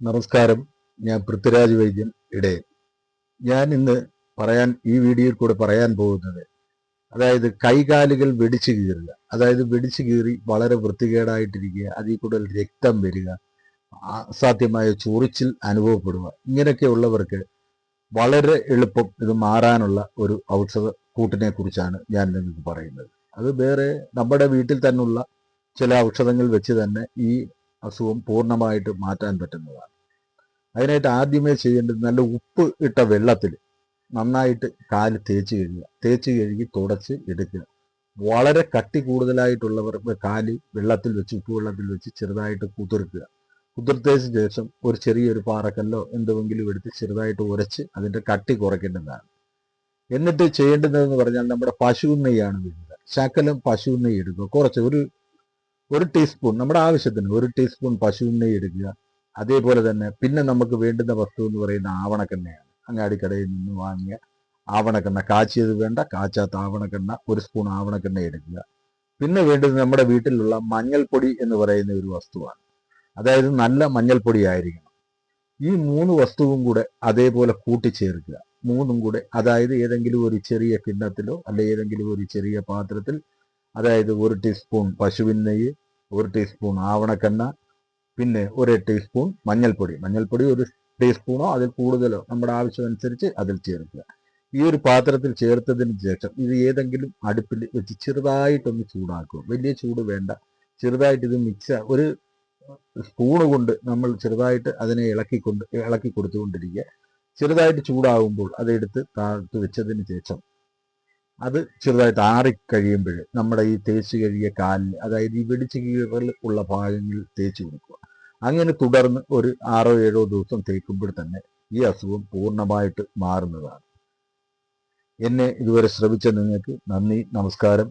നമസ്കാരം. ഞാൻ പൃഥ്വിരാജ് വൈദ്യൻ ഇടയൻ. ഞാൻ ഇന്ന് ഈ വീഡിയോയിൽ കൂടെ പറയാൻ പോകുന്നത്, അതായത് കൈകാലുകൾ വെടിച്ചു കീറുക. അതായത് വെടിച്ചു കീറി വളരെ വൃത്തികേടായിട്ടിരിക്കുക, അതിൽ കൂടുതൽ രക്തം വരിക, അസാധ്യമായ ചൊറിച്ചിൽ അനുഭവപ്പെടുക. ഇങ്ങനെയൊക്കെ ഉള്ളവർക്ക് വളരെ എളുപ്പം ഇത് മാറാനുള്ള ഒരു ഔഷധ കൂട്ടിനെ കുറിച്ചാണ് ഞാൻ നിങ്ങൾക്ക് പറയുന്നത്. അത് വേറെ നമ്മുടെ വീട്ടിൽ തന്നെയുള്ള ചില ഔഷധങ്ങൾ വെച്ച് തന്നെ ഈ അസുഖം പൂർണ്ണമായിട്ട് മാറ്റാൻ പറ്റുന്നതാണ്. അതിനായിട്ട് ആദ്യമേ ചെയ്യേണ്ടത്, നല്ല ഉപ്പ് ഇട്ട വെള്ളത്തിൽ നന്നായിട്ട് കാല് തേച്ച് കഴുകി തുടച്ച് എടുക്കുക. വളരെ കട്ടി കൂടുതലായിട്ടുള്ളവർക്ക് കാല് വെള്ളത്തിൽ വെച്ച്, ഉപ്പ് വെള്ളത്തിൽ വെച്ച് ചെറുതായിട്ട് കുതിർത്തതിന് ശേഷം ഒരു ചെറിയൊരു പാറക്കല്ലോ എന്തെങ്കിലും എടുത്ത് ചെറുതായിട്ട് ഉരച്ച് അതിൻ്റെ കട്ടി കുറയ്ക്കേണ്ടതാണ്. എന്നിട്ട് ചെയ്യേണ്ടതെന്ന് പറഞ്ഞാൽ, നമ്മുടെ പശുവിൻ നെയ്യാണ് വേണ്ടത്. ശകലം പശുവിൻ നെയ്യ് എടുക്കുക. കുറച്ച് ഒരു ടീസ്പൂൺ, നമ്മുടെ ആവശ്യത്തിന് 1 ടീസ്പൂൺ പശുവിൻ നെയ്യ് എടുക്കുക. അതേപോലെ തന്നെ പിന്നെ നമുക്ക് വേണ്ടുന്ന വസ്തു എന്ന് പറയുന്ന ആവണക്കെണ്ണയാണ്. അങ്ങാടിക്കടയിൽ നിന്ന് വാങ്ങിയ ആവണക്കെണ്ണ, കാച്ചിയത് വേണ്ട, കാച്ചാത്ത ആവണക്കെണ്ണ 1 സ്പൂൺ ആവണക്കെണ്ണ എടുക്കുക. പിന്നെ വേണ്ടത് നമ്മുടെ വീട്ടിലുള്ള മഞ്ഞൾപ്പൊടി എന്ന് പറയുന്ന ഒരു വസ്തുവാണ്. അതായത് നല്ല മഞ്ഞൾപ്പൊടി ആയിരിക്കണം. ഈ 3 വസ്തുവും കൂടെ അതേപോലെ കൂട്ടിച്ചേർക്കുക. 3ഉം കൂടെ, അതായത് ഏതെങ്കിലും ഒരു ചെറിയ കിണ്ണത്തിലോ അല്ലെ ഏതെങ്കിലും ഒരു ചെറിയ പാത്രത്തിൽ, അതായത് 1 ടീസ്പൂൺ പശുവിൻ നെയ്യ്, 1 ടീസ്പൂൺ ആവണക്കെണ്ണ, പിന്നെ 1 ടീസ്പൂൺ മഞ്ഞൾപ്പൊടി 1 ടീസ്പൂണോ അതിൽ കൂടുതലോ നമ്മുടെ ആവശ്യമനുസരിച്ച് അതിൽ ചേർക്കുക. ഈ ഒരു പാത്രത്തിൽ ചേർത്തതിന് ശേഷം ഇത് ഏതെങ്കിലും അടുപ്പിൽ വെച്ച് ചെറുതായിട്ടൊന്ന് ചൂടാക്കുക. വലിയ ചൂട് വേണ്ട. ചെറുതായിട്ട് ഇത് ഒരു സ്പൂണ് കൊണ്ട് നമ്മൾ ചെറുതായിട്ട് അതിനെ ഇളക്കി കൊടുത്തുകൊണ്ടിരിക്കുക. ചെറുതായിട്ട് ചൂടാകുമ്പോൾ അതെടുത്ത് താഴ്ത്ത് വെച്ചതിന് ശേഷം അത് ചെറുതായിട്ട് ആറിക്കഴിയുമ്പോൾ നമ്മുടെ ഈ തേച്ച് കഴുകിയ കാലിൽ, അതായത് ഈ വെടിച്ച് കീറൽ ഉള്ള ഭാഗങ്ങളിൽ തേച്ച് കൊടുക്കുക. അങ്ങനെ തുടർന്ന് ഒരു 6-7 ദിവസം തേക്കുമ്പോൾ തന്നെ ഈ അസുഖം പൂർണ്ണമായിട്ട് മാറുന്നതാണ്. എന്നെ ഇതുവരെ ശ്രമിച്ച നിങ്ങൾക്ക് നന്ദി, നമസ്കാരം.